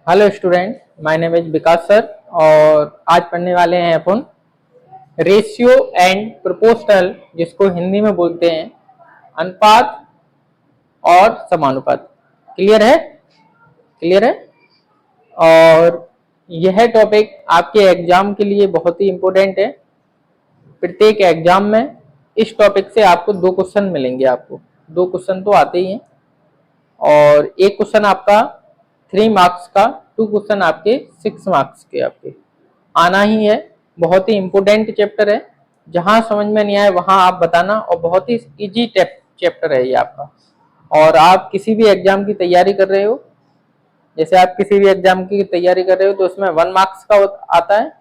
Hello student, my name is Vikas sir. और आज पढ़ने वाले हैं अपन रेशियो एंड प्रोपोर्शनल, जिसको हिंदी में बोलते हैं अनुपात और समानुपात। क्लियर है? क्लियर है। और यह टॉपिक आपके एग्जाम के लिए बहुत ही इम्पोर्टेंट है। प्रत्येक एग्जाम में इस टॉपिक से आपको 2 क्वेश्चन मिलेंगे। आपको 2 क्वेश्चन तो आते ही हैं, और एक क्वेश्चन आपका 3 मार्क्स का, 2 क्वेश्चन आपके 6 मार्क्स के आपके आना ही है। बहुत ही इम्पोर्टेंट चैप्टर है। जहां समझ में नहीं आए वहां आप बताना, और बहुत ही इजी चैप्टर है ये आपका। और आप किसी भी एग्जाम की तैयारी कर रहे हो, जैसे आप किसी भी एग्जाम की तैयारी कर रहे हो तो उसमें 1 मार्क्स का आता है,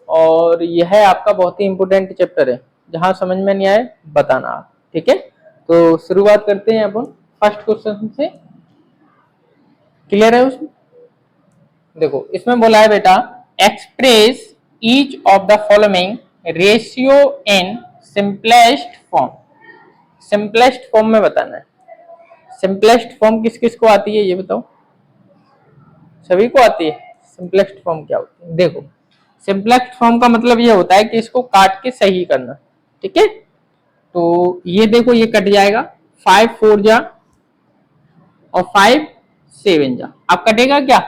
और यह आपका बहुत ही इम्पोर्टेंट चैप्टर है। जहां समझ में नहीं आए बताना आप। ठीक है, तो शुरुआत करते हैं अपन फर्स्ट क्वेश्चन से। क्लियर है? उसमें देखो, इसमें बोला है बेटा, express each of the following ratio in simplest form. Simplest form में बताना है। सिंपलेस्ट फॉर्म किस किस को आती है ये बताओ? सभी को आती है। सिंपलेस्ट फॉर्म क्या होती है? देखो, सिंपलेस्ट फॉर्म का मतलब ये होता है कि इसको काट के सही करना। ठीक है, तो ये देखो, ये कट जाएगा। 5 4 जा और 5 7 जा, अब कटेगा क्या?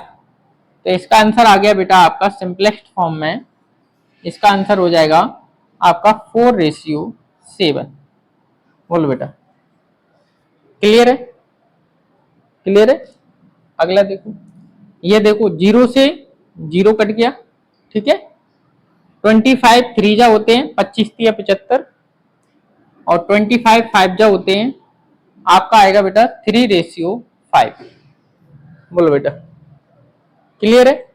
तो इसका आंसर आ गया बेटा आपका सिंपलेस्ट फॉर्म में। इसका आंसर हो जाएगा आपका 4:7। बोलो बेटा, क्लियर है? क्लियर है। अगला देखो, ये देखो, 0 से 0 कट गया। ठीक है, 25 3 जा होते हैं 25 या 75, और 25 5 जा होते हैं। आपका आएगा बेटा 3:5। बोलो बेटा, क्लियर है?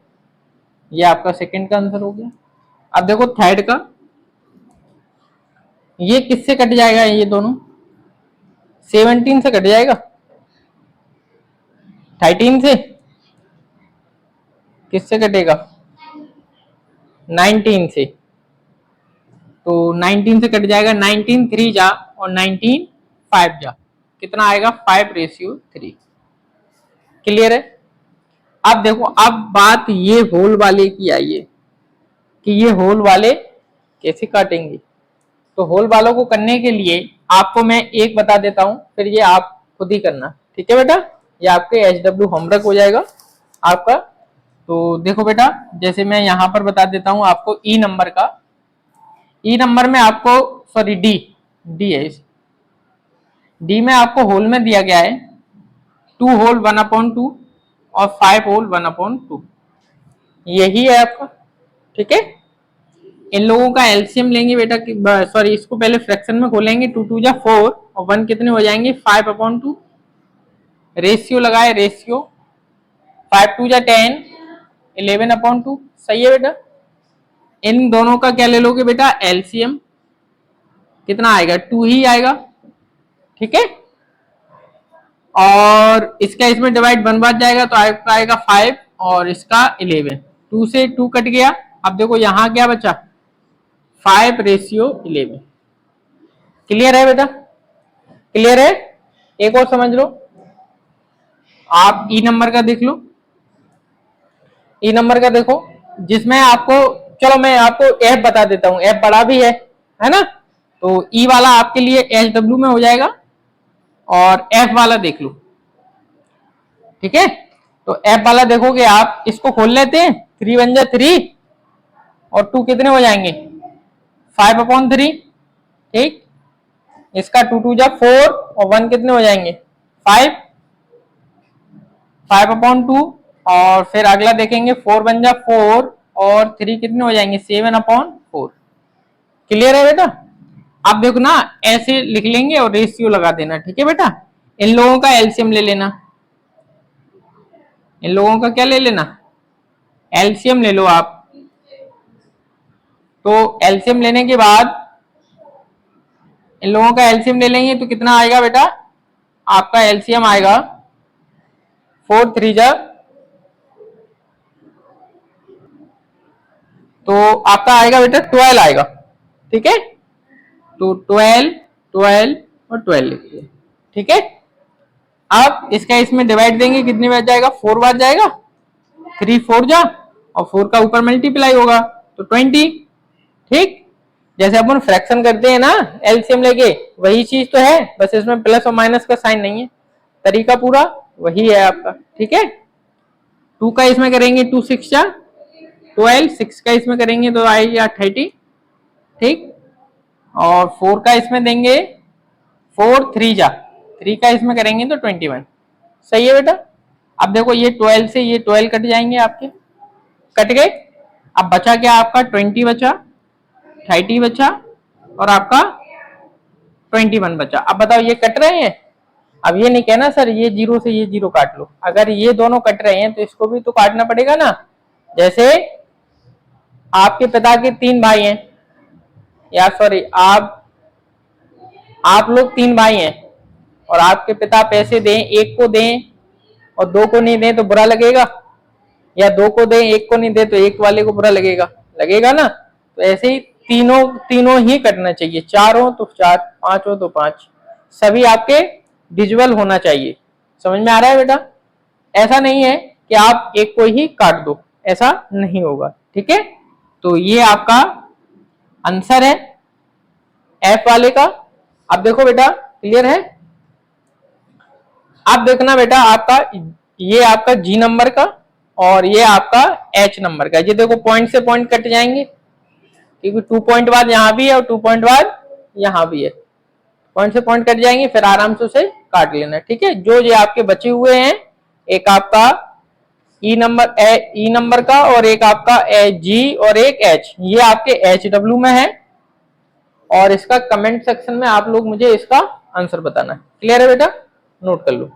ये आपका सेकंड का आंसर हो गया। अब देखो थर्ड का, ये किससे कट जाएगा? ये दोनों 17 से कट जाएगा। 13 से किससे कटेगा? 19 से। तो 19 से कट जाएगा। 19 3 जा और 19 5 जा, कितना आएगा? 5:3। क्लियर है? अब देखो, अब बात ये होल वाले की आई है कि ये होल वाले कैसे काटेंगे। तो होल वालों को करने के लिए आपको मैं एक बता देता हूं, फिर ये आप खुद ही करना। ठीक है बेटा, ये आपके HW होमवर्क हो जाएगा आपका। तो देखो बेटा, जैसे मैं यहां पर बता देता हूं आपको ई नंबर का। ई नंबर में आपको, सॉरी, डी डी है। डी में आपको होल में दिया गया है 2 होल 1/2 और 5 होल 1/2। यही है आपका। ठीक है, इन लोगों का एलसीएम लेंगे बेटा, सॉरी, इसको पहले फ्रैक्शन में खोलेंगे। 2 2 जा 4 और 1 कितने हो जाएंगे? 5/2। रेशियो लगाए, रेशियो 5 2 जा 10, 11/2। सही है बेटा। इन दोनों का क्या ले लोगे बेटा? एलसीएम। कितना आएगा? 2 ही आएगा। ठीक है, और इसका इसमें डिवाइड 1 बार जाएगा तो आपका आएगा 5, और इसका 11। 2 से 2 कट गया। अब देखो यहां क्या बचा? 5:11। क्लियर है बेटा? क्लियर है? एक और समझ लो, आप ई नंबर का देख लो। ई नंबर का देखो, जिसमें आपको, चलो मैं आपको एफ बता देता हूं। एफ बड़ा भी है ना? तो ई वाला आपके लिए HW में हो जाएगा, और एफ वाला देख लो। ठीक है, तो एफ वाला देखोगे आप, इसको खोल लेते हैं। 3 1 जा 3 और 2 कितने हो जाएंगे? 5/3। ठीक, इसका 2 2 जा 4 और 1 कितने हो जाएंगे? 5, 5/2। और फिर अगला देखेंगे, 4 1 जा 4 और 3 कितने हो जाएंगे? 7/4। क्लियर है बेटा? आप देखो ना, ऐसे लिख लेंगे और रेशियो लगा देना। ठीक है बेटा, इन लोगों का एलसीएम ले लेना। इन लोगों का क्या ले लेना? एलसीएम ले लो आप। तो एलसीएम लेने के बाद, इन लोगों का एलसीएम ले लेंगे तो कितना आएगा बेटा? आपका एलसीएम आएगा 4 3 जा, तो आपका आएगा बेटा 12 आएगा। ठीक है, तो 12 12 और 12 लिखिए। ठीक है, अब इसका इसमें डिवाइड देंगे, कितनी बार जाएगा? 4 बार जाएगा। 3 4 जा और 4 का ऊपर मल्टीप्लाई होगा तो 20। ठीक, जैसे अपन फ्रैक्शन करते हैं ना एलसीएम लेके, वही चीज तो है, बस इसमें प्लस और माइनस का साइन नहीं है, तरीका पूरा वही है आपका। ठीक है, 2 का इसमें करेंगे 2 6 जा 12, 6 का इसमें करेंगे तो आएगा 30। ठीक, और 4 का इसमें देंगे 4 3 जा 3 का इसमें करेंगे तो 21। सही है बेटा। अब देखो ये 12 से ये 12 कट जाएंगे आपके, कट गए। अब बचा क्या आपका 20 बचा, 30 बचा और आपका 21 बचा। अब बताओ ये कट रहे हैं। अब ये नहीं कहना सर ये जीरो से ये जीरो काट लो, अगर ये दोनों कट रहे हैं तो इसको भी तो काटना पड़ेगा ना। जैसे आपके पिता के 3 भाई हैं, या सॉरी आप लोग 3 भाई हैं और आपके पिता पैसे दें, एक को दें और 2 को नहीं दें तो बुरा लगेगा, या 2 को दें 1 को नहीं दे तो एक वाले को बुरा लगेगा, लगेगा ना। तो ऐसे ही तीनों ही कटना चाहिए, 4 हो तो 4, 5 हो तो 5, सभी आपके विजुअल होना चाहिए। समझ में आ रहा है बेटा। ऐसा नहीं है कि आप एक को ही काट दो, ऐसा नहीं होगा। ठीक है, तो ये आपका आंसर है एफ वाले का। अब देखो बेटा क्लियर है। अब देखना बेटा आपका ये आपका जी नंबर का और ये आपका एच नंबर का, ये देखो पॉइंट से पॉइंट कट जाएंगे क्योंकि 2 पॉइंट बाद यहां भी है और 2 पॉइंट बाद यहां भी है, पॉइंट से पॉइंट कट जाएंगे, फिर आराम से उसे काट लेना। ठीक है, जो ये आपके बचे हुए हैं, एक आपका ई नंबर का और एक आपका जी और एक एच, ये आपके एच डब्ल्यू में है और इसका कमेंट सेक्शन में आप लोग मुझे इसका आंसर बताना है। क्लियर है बेटा, नोट कर लो।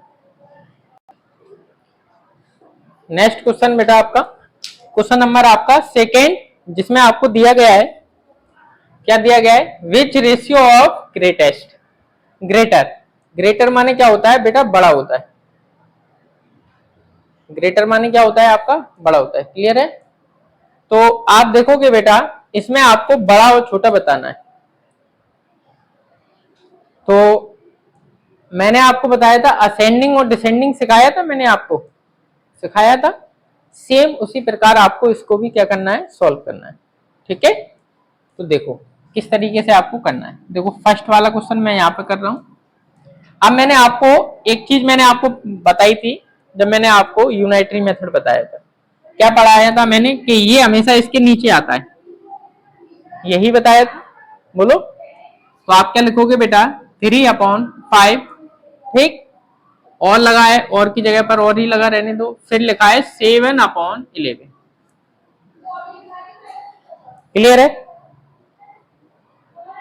नेक्स्ट क्वेश्चन बेटा आपका क्वेश्चन नंबर आपका सेकेंड, जिसमें आपको दिया गया है, क्या दिया गया है, विच रेशियो ऑफ ग्रेटेस्ट, ग्रेटर माने क्या होता है बेटा, बड़ा होता है। ग्रेटर माने क्या होता है आपका, बड़ा होता है। क्लियर है। तो आप देखोगे बेटा इसमें आपको बड़ा और छोटा बताना है। तो मैंने आपको बताया था असेंडिंग और डिसेंडिंग सिखाया था, मैंने आपको सिखाया था, सेम उसी प्रकार आपको इसको भी क्या करना है, सॉल्व करना है। ठीक है, तो देखो किस तरीके से आपको करना है। देखो फर्स्ट वाला क्वेश्चन मैं यहाँ पे कर रहा हूं। अब मैंने आपको एक चीज मैंने आपको बताई थी जब मैंने आपको यूनाइटरी मेथड बताया था, क्या पढ़ाया था मैंने कि ये हमेशा इसके नीचे आता है, यही बताया था। बोलो, तो आप क्या लिखोगे बेटा, 3/5। ठीक, और लगा है, और की जगह पर और ही लगा रहने दो, फिर लिखा है 7/11। क्लियर है,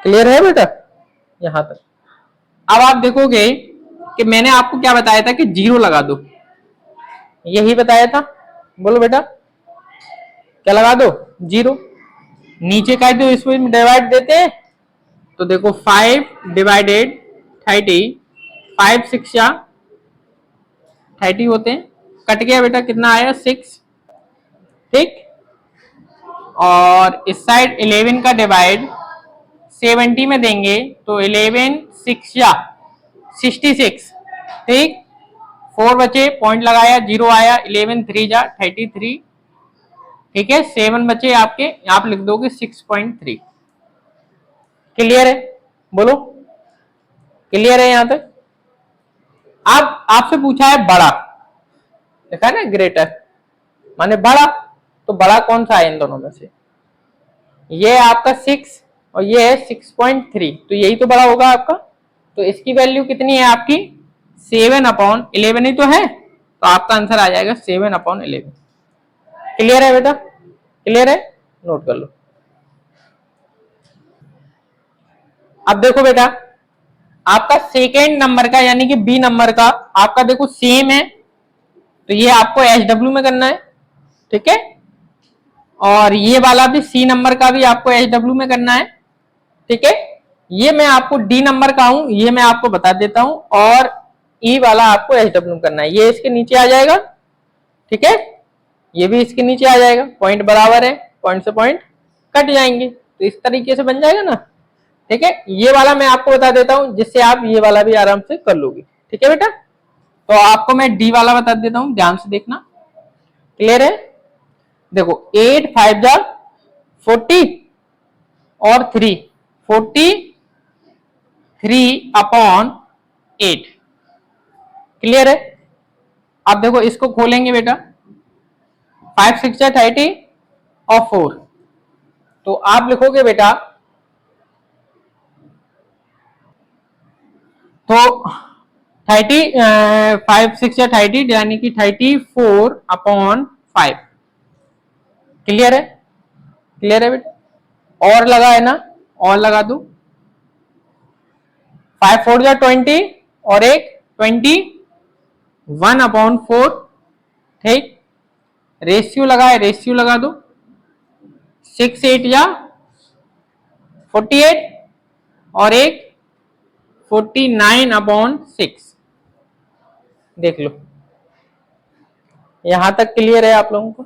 क्लियर है बेटा यहां तक। अब आप देखोगे कि मैंने आपको क्या बताया था कि 0 लगा दो, यही बताया था। बोलो बेटा, क्या लगा दो, 0। नीचे का तो इसमें डिवाइड देते हैं, तो देखो 5 डिवाइडेड 30, 5 6 या 30 होते हैं, कट गया बेटा, कितना आया 6। ठीक, और इस साइड 11 का डिवाइड 70 में देंगे तो 11 6 या 66। ठीक, 4 बचे, पॉइंट लगाया, 0 आया, 11 3 जा 33। ठीक है, 7 बचे आपके, आप लिख दोगे 6.3। क्लियर है, बोलो क्लियर है यहां तक। अब आपसे पूछा है बड़ा, देखा ना, ग्रेटर माने बड़ा, तो बड़ा कौन सा है इन दोनों में से, ये आपका 6 और ये है 6.3, तो यही तो बड़ा होगा आपका। तो इसकी वैल्यू कितनी है आपकी, 7/11 ही तो है, तो आपका आंसर आ जाएगा 7/11। क्लियर है बेटा, क्लियर है, नोट कर लो। अब देखो बेटा आपका सेकेंड नंबर का यानी कि बी नंबर का आपका देखो सेम है, तो ये आपको एचडब्ल्यू में करना है। ठीक है, और ये वाला भी सी नंबर का भी आपको एचडब्ल्यू में करना है। ठीक है, ये मैं आपको डी नंबर का हूं, ये मैं आपको बता देता हूं, और ई वाला आपको एचडब्ल्यू में करना है, ये इसके नीचे आ जाएगा। ठीक है, ये भी इसके नीचे आ जाएगा, पॉइंट बराबर है, पॉइंट से पॉइंट कट जाएंगे, तो इस तरीके से बन जाएगा ना। ठीक है, ये वाला मैं आपको बता देता हूं जिससे आप ये वाला भी आराम से कर लोगे। ठीक है बेटा, तो आपको मैं डी वाला बता देता हूं, ध्यान से देखना। क्लियर है? देखो 8 5 जा 40 और 3 43/8। क्लियर है? अब देखो इसको खोलेंगे बेटा, 5 6 जा 30 और 4, तो आप लिखोगे बेटा, तो 30 5 6 या 30 यानी कि 34/5। क्लियर है? क्लियर है बेटा? और लगा है ना, और लगा दो, 5 4 जा 20 और एक 21/4। ठीक, रेशियो लगा है, रेशियो लगा दो, 6 8 जा 48 और एक 49/6। देख लो, यहां तक क्लियर है आप लोगों को?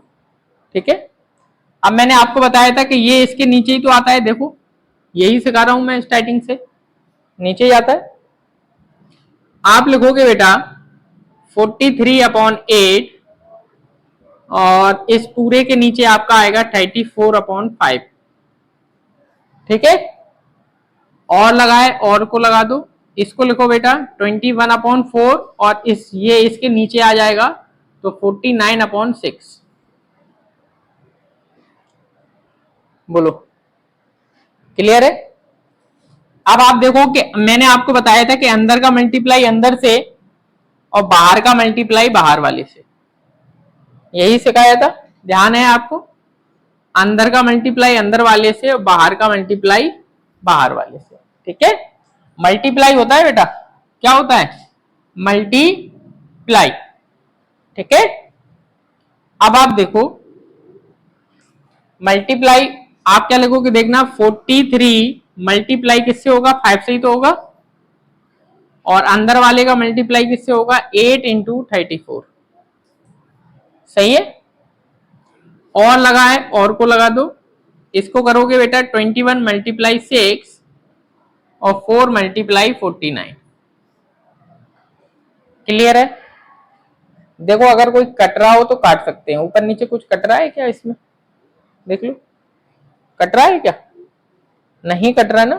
ठीक है, अब मैंने आपको बताया था कि ये इसके नीचे ही तो आता है, देखो यही सिखा रहा हूं मैं स्टार्टिंग से, नीचे ही आता है। आप लिखोगे बेटा 43/8 और इस पूरे के नीचे आपका आएगा 34/5। ठीक है, और लगाए, और को लगा दो, इसको लिखो बेटा 21/4 और ये इसके नीचे आ जाएगा तो 49/6। बोलो, क्लियर है? अब आप देखो कि मैंने आपको बताया था कि अंदर का मल्टीप्लाई अंदर से और बाहर का मल्टीप्लाई बाहर वाले से, यही सिखाया था, ध्यान है आपको? अंदर का मल्टीप्लाई अंदर वाले से और बाहर का मल्टीप्लाई बाहर वाले से। ठीक है, मल्टीप्लाई होता है बेटा, क्या होता है? मल्टीप्लाई। ठीक है, अब आप देखो मल्टीप्लाई, आप क्या लिखोगे देखना, 43 मल्टीप्लाई किससे होगा? 5 से ही तो होगा, और अंदर वाले का मल्टीप्लाई किससे होगा? 8 इंटू 34। सही है, और लगा है, और को लगा दो, इसको करोगे बेटा 21 मल्टीप्लाई 6 और 4 मल्टीप्लाई 49। क्लियर है? देखो अगर कोई कट रहा हो तो काट सकते हैं, ऊपर नीचे कुछ कट रहा है क्या इसमें? देख लो, कट रहा है क्या? नहीं कट रहा ना,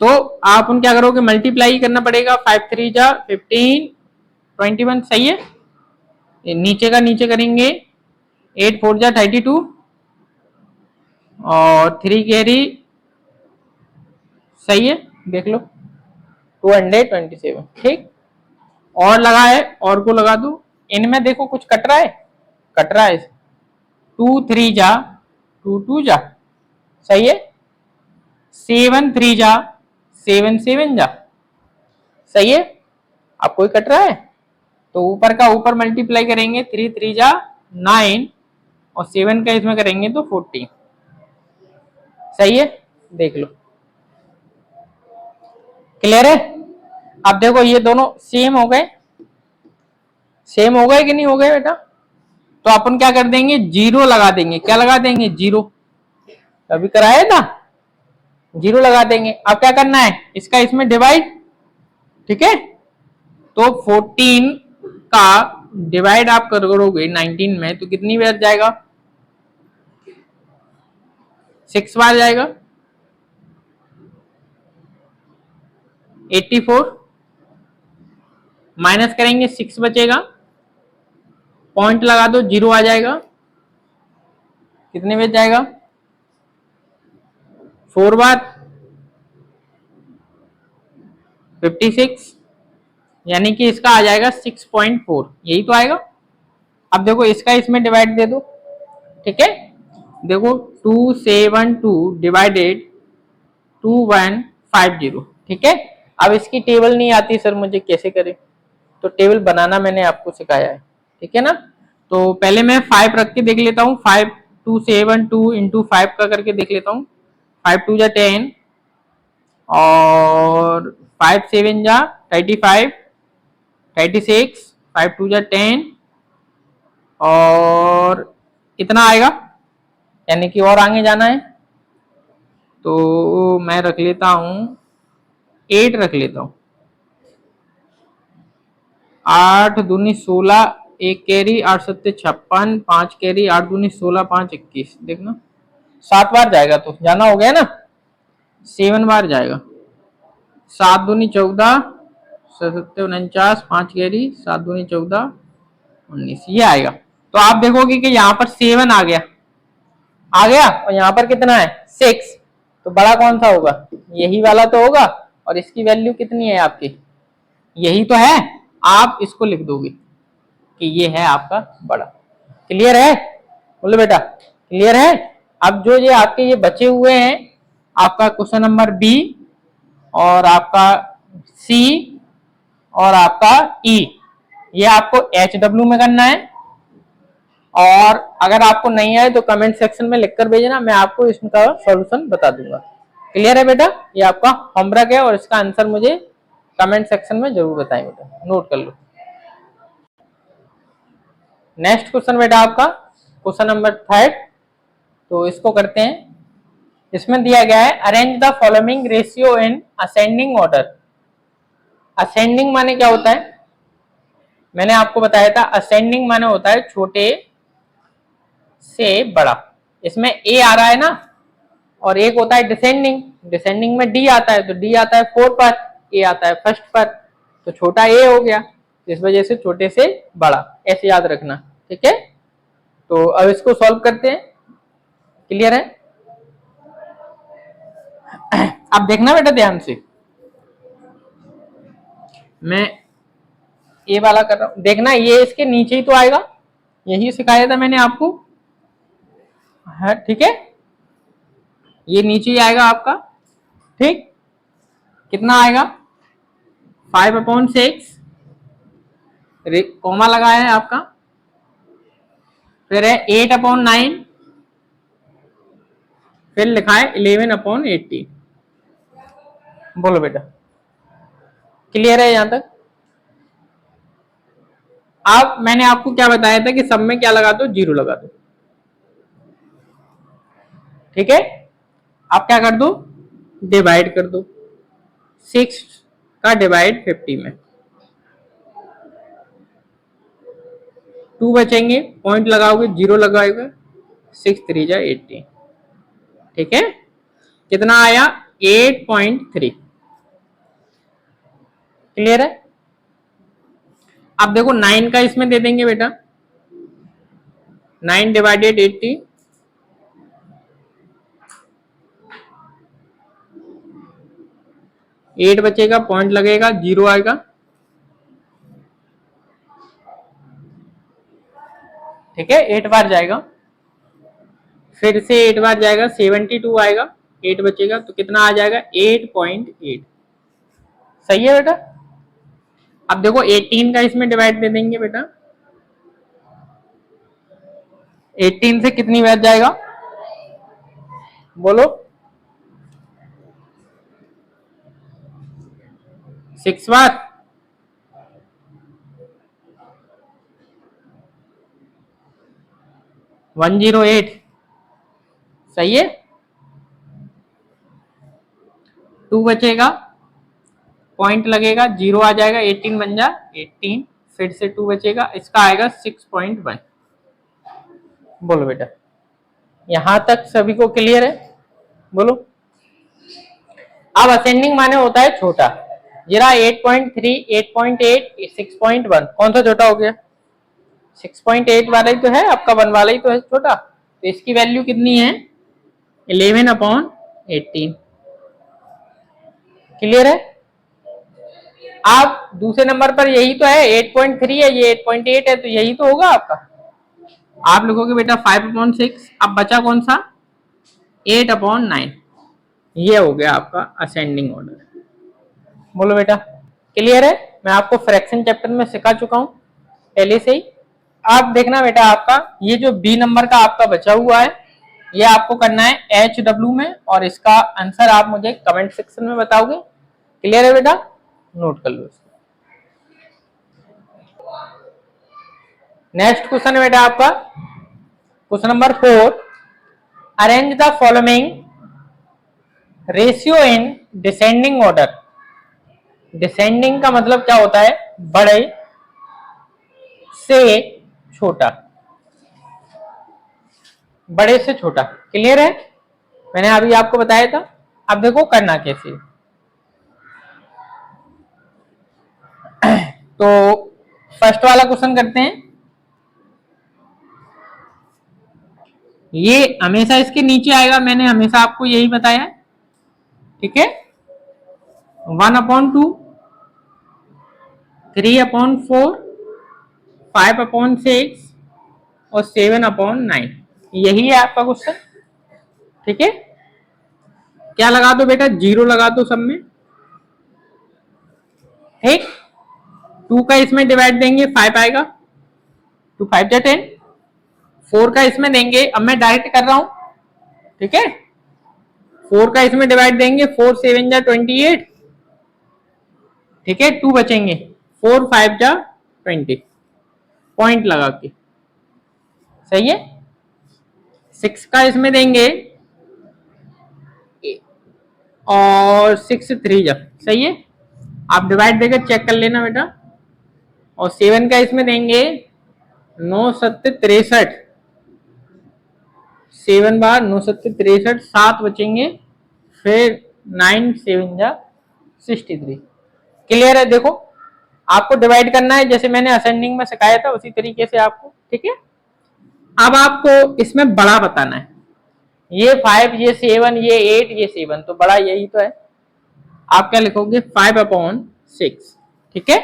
तो आप उन क्या करोगे, मल्टीप्लाई करना पड़ेगा, 5 3 जा 15 21। सही है, नीचे का नीचे करेंगे, 8 4 जा 32 और 3 कैरी। सही है, देख लो 227। ठीक, और लगा है, और को लगा दो, इनमें देखो कुछ कट रहा है, कट रहा है, 2 3 जा 2 2 जा। सही है, 7 3 जा 7 7 जा। सही है, अब कोई कट रहा है तो ऊपर का ऊपर मल्टीप्लाई करेंगे, 3 3 जा 9 और 7 का इसमें करेंगे तो 14। सही है, देख लो, क्लियर है? अब देखो ये दोनों सेम हो गए, सेम हो गए कि नहीं हो गए बेटा? तो अपन क्या कर देंगे, जीरो लगा देंगे। क्या लगा देंगे? जीरो। अभी कराया था, जीरो लगा देंगे। अब क्या करना है, इसका इसमें डिवाइड। ठीक है, तो 14 का डिवाइड आप करोगे 19 में तो कितनी बार जाएगा? 6 बार जाएगा, 84 माइनस करेंगे 6 बचेगा, पॉइंट लगा दो, जीरो आ जाएगा, कितने बच जाएगा? 4 बार 56, यानी कि इसका आ जाएगा 6.4, यही तो आएगा। अब देखो इसका इसमें डिवाइड दे दो। ठीक है, देखो 272 डिवाइडेड 2150। ठीक है, अब इसकी टेबल नहीं आती सर मुझे, कैसे करें? तो टेबल बनाना मैंने आपको सिखाया है। ठीक है ना, तो पहले मैं 5 रख के देख लेता हूँ, 5272 इंटू 5 का करके देख लेता हूँ। 5 2 जा 10 और 5 7 जा 35 36, 5 2 जा 10 और कितना आएगा, यानी कि और आगे जाना है तो मैं रख लेता हूं 8 रख लेता हूं, 8 दूनी 16 एक कैरी 8 सत्ते 56, 5 कैरी 8 दूनी 16, 5 21, देखना 7 बार जाएगा, तो जाना हो गया ना, 7 बार जाएगा। 7 दूनी 14, 7 49, 5 कैरी 7 दूनी 14 19, ये आएगा। तो आप देखोगे कि यहाँ पर 7 आ गया और यहाँ पर कितना है 6, तो बड़ा कौन सा होगा, यही वाला तो होगा। और इसकी वैल्यू कितनी है आपकी, यही तो है, आप इसको लिख दोगे कि ये है आपका बड़ा। क्लियर है, बोलो बेटा क्लियर है। अब जो ये आपके ये बचे हुए हैं, आपका क्वेश्चन नंबर बी और आपका सी और आपका ई, ये आपको HW में करना है। और अगर आपको नहीं आए तो कमेंट सेक्शन में लिखकर भेजना, मैं आपको इसका सॉल्यूशन बता दूंगा। क्लियर है बेटा, ये आपका होमवर्क है और इसका आंसर मुझे कमेंट सेक्शन में जरूर बताएं बेटा, नोट कर लो। नेक्स्ट क्वेश्चन बेटा आपका क्वेश्चन नंबर 3, तो इसको करते हैं। इसमें दिया गया है arrange the following ratio in ascending order. Ascending माने क्या होता है, मैंने आपको बताया था असेंडिंग माने होता है छोटे से बड़ा। इसमें ए आ रहा है ना, और एक होता है डिसेंडिंग, डिसेंडिंग में डी आता है, तो डी आता है 4 पर, ए आता है फर्स्ट पर, तो छोटा ए हो गया, इस वजह से छोटे से बड़ा, ऐसे याद रखना, ठीक है। तो अब इसको सॉल्व करते हैं। क्लियर है, अब देखना बेटा ध्यान से, मैं ये वाला कर रहा हूं, देखना ये इसके नीचे ही तो आएगा, यही सिखाया था मैंने आपको, है ठीक है, ये नीचे ही आएगा आपका, ठीक। कितना आएगा 5/6, कॉमा लगाया है आपका, फिर है 8/9, फिर लिखा है 11/80। बोलो बेटा क्लियर है यहां तक। अब मैंने आपको क्या बताया था कि सब में क्या लगा दो, 0 लगा दो, ठीक है। आप क्या कर दो, डिवाइड कर दो, 6 का डिवाइड 50 में, 2 बचेंगे, पॉइंट लगाओगे, 0 लगाओगे, 6 3 जा 80, ठीक है। कितना आया 8.3। क्लियर है। अब देखो 9 का इसमें दे देंगे बेटा, 9 डिवाइडेड 80, 8 बचेगा, पॉइंट लगेगा, 0 आएगा, ठीक है, 8 बार जाएगा, फिर से 8 बार जाएगा, 72 आएगा, 8 बचेगा, तो कितना आ जाएगा 8.8। सही है बेटा। अब देखो 18 का इसमें डिवाइड दे देंगे बेटा, 18 से कितनी बार जाएगा, बोलो 6 बार, 108, सही है। 2 बचेगा, पॉइंट लगेगा, 0 आ जाएगा, 18 बन जा 18, फिर से 2 बचेगा, इसका आएगा 6.1। बोलो बेटा यहां तक सभी को क्लियर है, बोलो। अब असेंडिंग माने होता है छोटा, जरा 8.3, 8.8, 6.1 कौन सा छोटा हो गया, 6.8 वाला ही तो है आपका, 1 वाला ही तो है छोटा, तो इसकी वैल्यू कितनी है 11/18। क्लियर है। आप दूसरे नंबर पर यही तो है, 8.3 है, ये 8.8 है, तो यही तो होगा आपका। आप लिखोगे बेटा 5/6, अब बचा कौन सा 8/9, ये हो गया आपका असेंडिंग ऑर्डर। बोलो बेटा क्लियर है। मैं आपको फ्रैक्शन चैप्टर में सिखा चुका हूं पहले से ही। आप देखना बेटा आपका ये जो बी नंबर का आपका बचा हुआ है, ये आपको करना है HW में, और इसका आंसर आप मुझे कमेंट सेक्शन में बताओगे। क्लियर है बेटा, नोट कर लो इसको। नेक्स्ट क्वेश्चन है बेटा आपका question number 4, arrange the following ratio in descending order. Descending का मतलब क्या होता है, बड़े से छोटा, बड़े से छोटा। क्लियर है? मैंने अभी आपको बताया था। अब देखो करना कैसे। तो फर्स्ट वाला क्वेश्चन करते हैं। ये हमेशा इसके नीचे आएगा, मैंने हमेशा आपको यही बताया। ठीक है, 1/2, 3/4, 5/6 और 7/9, यही है आपका क्वेश्चन। ठीक है, क्या लगा दो बेटा, 0 लगा दो सब में। ठीक, 2 का इसमें डिवाइड देंगे 5 आएगा, 2 5 जा 10। 4 का इसमें देंगे, अब मैं डायरेक्ट कर रहा हूं। ठीक है, 4 का इसमें डिवाइड देंगे, 4 7 जा 28। ठीक है, 2 बचेंगे, 4 5 जा 20, पॉइंट लगा के। सही है। 6 का इसमें देंगे और 6 3 जा, सही है। आप डिवाइड देकर चेक कर लेना बेटा। और 7 का इसमें देंगे, 9 7 63, 7 बार 9 7 63, 7 बचेंगे, फिर 9 7 जा 63। क्लियर है? देखो आपको डिवाइड करना है जैसे मैंने असेंडिंग में सिखाया था उसी तरीके से आपको। ठीक है, अब आपको इसमें बड़ा बताना है। ये 5, ये 7, ये 8, ये 7, तो बड़ा यही तो है। आप क्या लिखोगे, 5/6। ठीक है,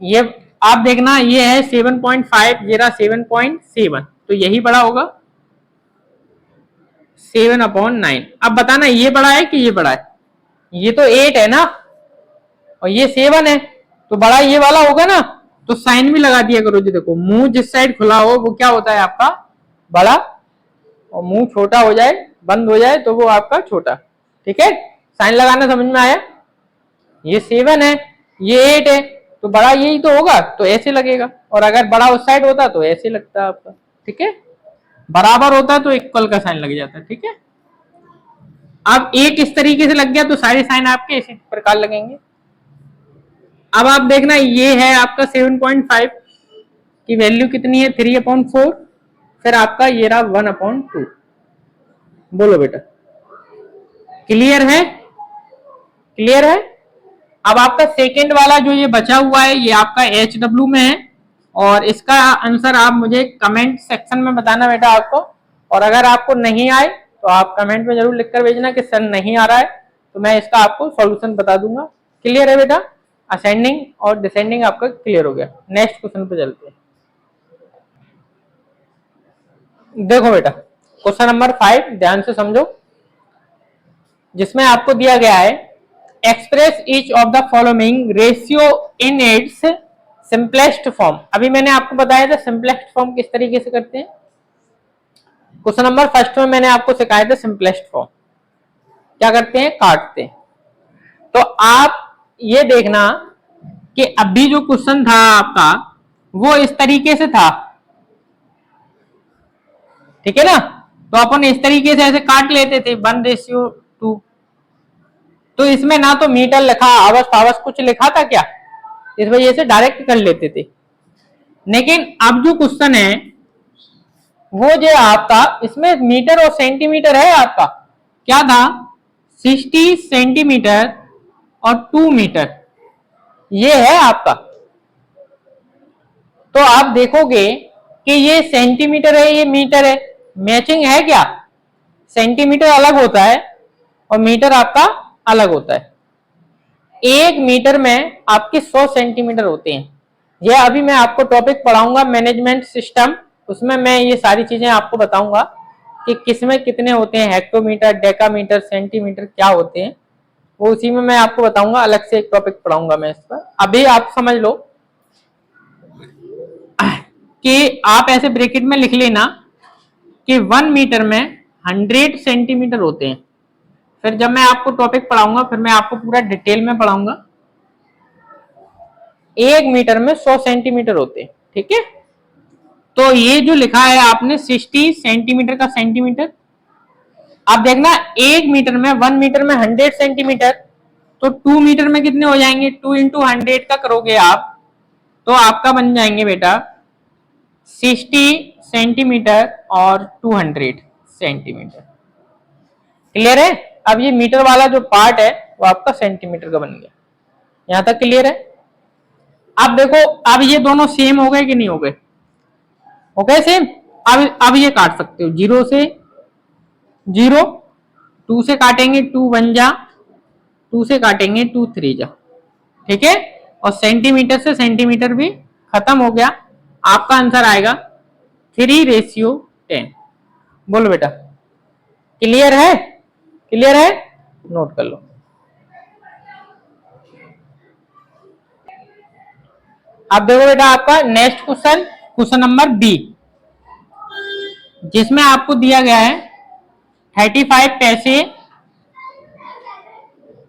ये आप देखना, ये है 7.5, ये रहा 7.7, तो यही बड़ा होगा 7/9। अब बताना ये बड़ा है कि ये बड़ा है। ये तो 8 है ना और ये 7 है, तो बड़ा ये वाला होगा ना। तो साइन भी लगा दिया करो जी। देखो मुंह जिस साइड खुला हो वो क्या होता है आपका बड़ा, और मुंह छोटा हो जाए, बंद हो जाए, तो वो आपका छोटा। ठीक है, साइन लगाना समझ में आया? ये 7 है, ये 8 है, तो बड़ा यही तो होगा, तो ऐसे लगेगा। और अगर बड़ा उस साइड होता तो ऐसे लगता आपका। ठीक है, बराबर होता तो इक्वल का साइन लग जाता। ठीक है, अब एक इस तरीके से लग गया तो सारे साइन आपके इसी प्रकार लगेंगे। अब आप देखना, ये है आपका 7.5 की वैल्यू कितनी है, 3/4, फिर आपका ये रहा 1/2। बोलो बेटा, क्लियर है? क्लियर है? अब आपका सेकेंड वाला जो ये बचा हुआ है ये आपका HW में है, और इसका आंसर आप मुझे कमेंट सेक्शन में बताना बेटा आपको। और अगर आपको नहीं आए तो आप कमेंट में जरूर लिखकर भेजना कि सर नहीं आ रहा है, तो मैं इसका आपको सॉल्यूशन बता दूंगा। क्लियर है बेटा? असेंडिंग और डिसेंडिंग आपका क्लियर हो गया। नेक्स्ट क्वेश्चन पे चलते हैं। देखो बेटा, क्वेश्चन नंबर 5 ध्यान से समझो, जिसमें आपको दिया गया है express each of the following ratio in its simplest form. अभी मैंने आपको बताया था सिंपलेस्ट फॉर्म किस तरीके से करते हैं। क्वेश्चन नंबर फर्स्ट में मैंने आपको सिखाया था सिंपलेस्ट फॉर्म क्या करते हैं, काटते हैं। तो आप ये देखना कि अभी जो क्वेश्चन था आपका वो इस तरीके से था। ठीक है ना, तो अपन इस तरीके से ऐसे काट लेते थे 1:2। तो इसमें ना तो मीटर लिखा, आवर्स आवर्स कुछ लिखा था क्या, इस वजह से डायरेक्ट कर लेते थे। लेकिन अब जो क्वेश्चन है वो जो आपका इसमें मीटर और सेंटीमीटर है, आपका क्या था 60 सेंटीमीटर और 2 मीटर, ये है आपका। तो आप देखोगे कि ये सेंटीमीटर है, ये मीटर है, मैचिंग है क्या? सेंटीमीटर अलग होता है और मीटर आपका अलग होता है। 1 मीटर में आपके 100 सेंटीमीटर होते हैं। यह अभी मैं आपको टॉपिक पढ़ाऊंगा मैनेजमेंट सिस्टम, उसमें मैं ये सारी चीजें आपको बताऊंगा कि किसमें कितने होते हैं, हेक्टोमीटर, डेकामीटर, सेंटीमीटर क्या होते हैं, वो उसी में मैं आपको बताऊंगा। अलग से एक टॉपिक पढ़ाऊंगा मैं इस पर। अभी आप समझ लो कि आप ऐसे ब्रैकेट में लिख लेना कि 1 मीटर में 100 सेंटीमीटर होते हैं। फिर जब मैं आपको टॉपिक पढ़ाऊंगा फिर मैं आपको पूरा डिटेल में पढ़ाऊंगा। 1 मीटर में 100 सेंटीमीटर होते हैं। ठीक है, तो ये जो लिखा है आपने 60 सेंटीमीटर का सेंटीमीटर, आप देखना 1 मीटर में 1 मीटर में 100 सेंटीमीटर, तो 2 मीटर में कितने हो जाएंगे, 2 × 100 का करोगे आप तो आपका बन जाएंगे बेटा 60 सेंटीमीटर और 200 सेंटीमीटर। क्लियर है? अब ये मीटर वाला जो पार्ट है वो आपका सेंटीमीटर का बन गया। यहां तक क्लियर है? अब देखो, अब ये दोनों सेम हो गए कि नहीं हो गए? हो गए सेम। अब ये काट सकते हो, 0 से 0, 2 से काटेंगे 2 1 जा, 2 से काटेंगे 2 3 जा। ठीक है? और सेंटीमीटर से सेंटीमीटर भी खत्म हो गया। आपका आंसर आएगा 3:10। बोलो बेटा, क्लियर है? क्लियर है? नोट कर लो। अब देखो बेटा, आपका next question, question number B, जिसमें आपको दिया गया है 35 पैसे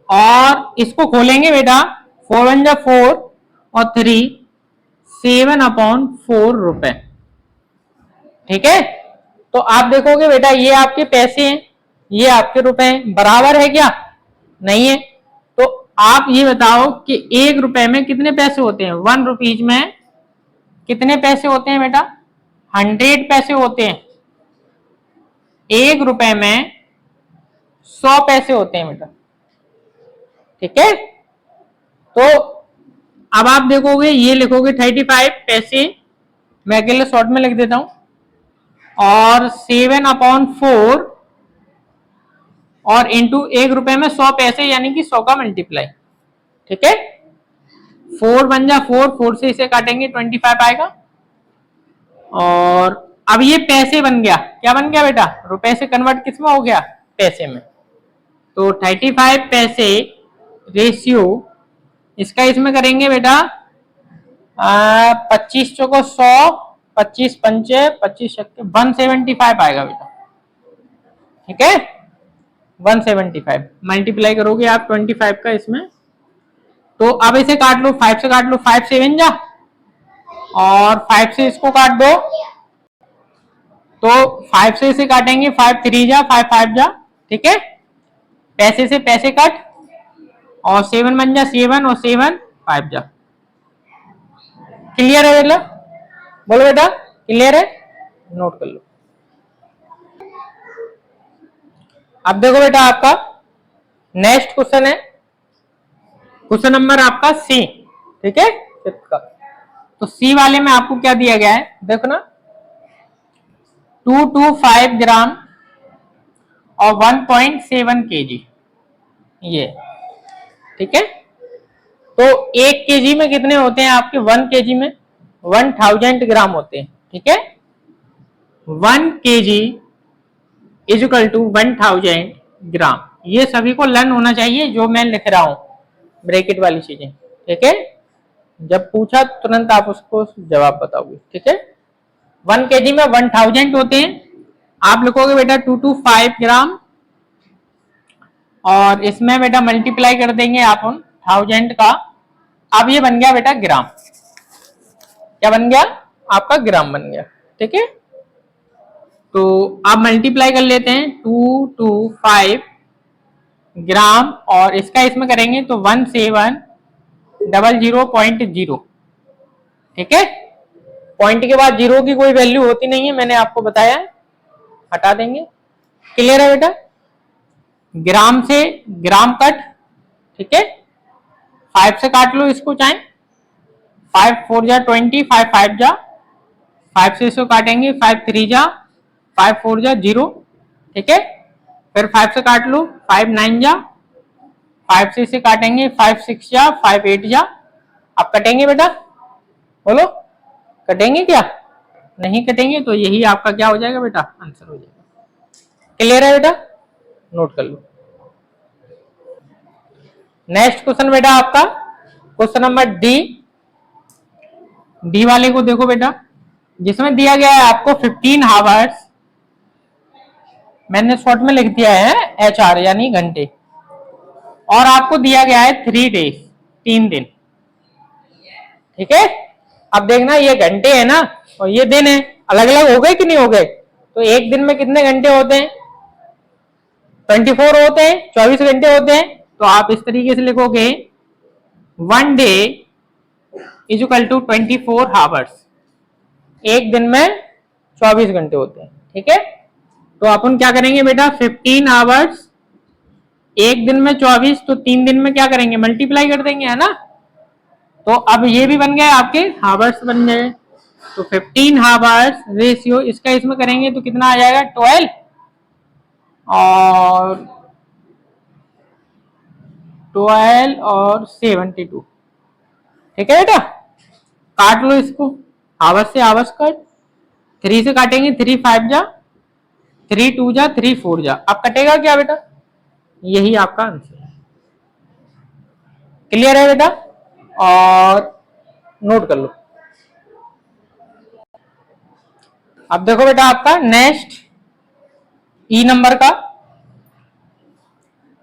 और इसको खोलेंगे बेटा, 4 1 जा 4 और 3 7/4 रुपए। ठीक है? तो आप देखोगे बेटा, ये आपके पैसे हैं, ये आपके रुपए हैं, बराबर है क्या? नहीं है। तो आप ये बताओ कि 1 रुपए में कितने पैसे होते हैं? 1 रुपीज में कितने पैसे होते हैं बेटा? 100 पैसे होते हैं। 1 रुपए में 100 पैसे होते हैं बेटा। ठीक है? तो अब आप देखोगे, ये लिखोगे 35 पैसे, मैं अकेले शॉर्ट में लिख देता हूं, और 7/4 और इंटू 1 रुपए में 100 पैसे, यानी कि 100 का मल्टीप्लाई। ठीक है? 4 1 जा 4, 4 से इसे काटेंगे 25 आएगा। और अब ये पैसे बन गया, क्या बन गया बेटा? रुपए से कन्वर्ट किस में हो गया? पैसे में। तो 35 पैसे रेशियो, इसका इसमें करेंगे बेटा 25 चौको 100, 25 पंचे 25 175 आएगा बेटा। ठीक है? 175 मल्टीप्लाई करोगे आप 25 का इसमें, तो अब इसे काट लो, 5 से काट लो, 5 7 जा, और 5 से इसको काट दो, तो 5 से इसे काटेंगे, 5 3 जा, 5 5 जा। ठीक है? पैसे से पैसे कट, और 7 1 जा 7 और 7 5 जा। क्लियर है बेटा? बोलो बेटा, क्लियर है? नोट कर लो। अब देखो बेटा, आपका नेक्स्ट क्वेश्चन है, क्वेश्चन नंबर आपका सी। ठीक है? का तो सी वाले में आपको क्या दिया गया है, देखो ना, 225 ग्राम और 1.7 kg, ये। ठीक है? तो 1 kg में कितने होते हैं आपके? 1 kg में 1000 ग्राम होते हैं। ठीक है? 1 kg इज इक्वल टू 1000 ग्राम। ये सभी को लर्न होना चाहिए, जो मैं लिख रहा हूं ब्रैकेट वाली चीजें। ठीक है? जब पूछा तुरंत आप उसको जवाब बताओगे। ठीक है? 1 kg में 1000 होते हैं। आप लिखोगे बेटा 225 ग्राम, और इसमें बेटा मल्टीप्लाई कर देंगे आप 1000 का। अब ये बन गया बेटा ग्राम। क्या बन गया? आपका ग्राम बन गया। ठीक है? तो आप मल्टीप्लाई कर लेते हैं, 225 ग्राम और इसका इसमें करेंगे तो 1700.0। ठीक है? पॉइंट के बाद जीरो की कोई वैल्यू होती नहीं है, मैंने आपको बताया, हटा देंगे। क्लियर है बेटा? ग्राम से ग्राम कट। ठीक है? 5 से काट लो इसको, चाहे 5 4 जा 20, 5 5 जा, 5 से इसको काटेंगे, 5 3 जा, 5 4 जा 0। ठीक है? फिर 5 से काट लो, 5 9 जा, 5 से इसे काटेंगे, 5 6 जा, 5 8 जा। आप कटेंगे बेटा? बोलो, कटेंगे क्या? नहीं कटेंगे, तो यही आपका क्या हो जाएगा बेटा? आंसर हो जाएगा। क्लियर है बेटा? नोट कर लो। नेक्स्ट क्वेश्चन बेटा आपका क्वेश्चन नंबर डी। डी वाले को देखो बेटा, जिसमें दिया गया है आपको 15 हावर्स, मैंने शॉर्ट में लिख दिया है HR यानी घंटे, और आपको दिया गया है 3 डेज, 3 दिन। ठीक है? अब देखना, ये घंटे है ना और ये दिन है, अलग अलग हो गए कि नहीं हो गए? तो एक दिन में कितने घंटे होते हैं? 24 होते हैं, 24 घंटे होते हैं। तो आप इस तरीके से लिखोगे 1 day is equal to 24 hours. एक दिन में 24 घंटे होते हैं, ठीक है। तो अपन क्या करेंगे बेटा, 15 आवर्स, एक दिन में 24, तो 3 दिन में क्या करेंगे, मल्टीप्लाई कर देंगे, है ना। तो अब ये भी बन गए आपके हावर्स बन गए। तो 15 हावर्स रेशियो इसका इसमें करेंगे तो कितना आ जाएगा, 12 और 72, ठीक है बेटा। काट लो इसको, हावर्स से हावर्स कट, 3 से काटेंगे, 3 5 जा, 3 2 जा, 3 4 जा, अब कटेगा क्या बेटा, यही आपका आंसर है। क्लियर है बेटा, और नोट कर लो। अब देखो बेटा आपका नेक्स्ट ई नंबर का,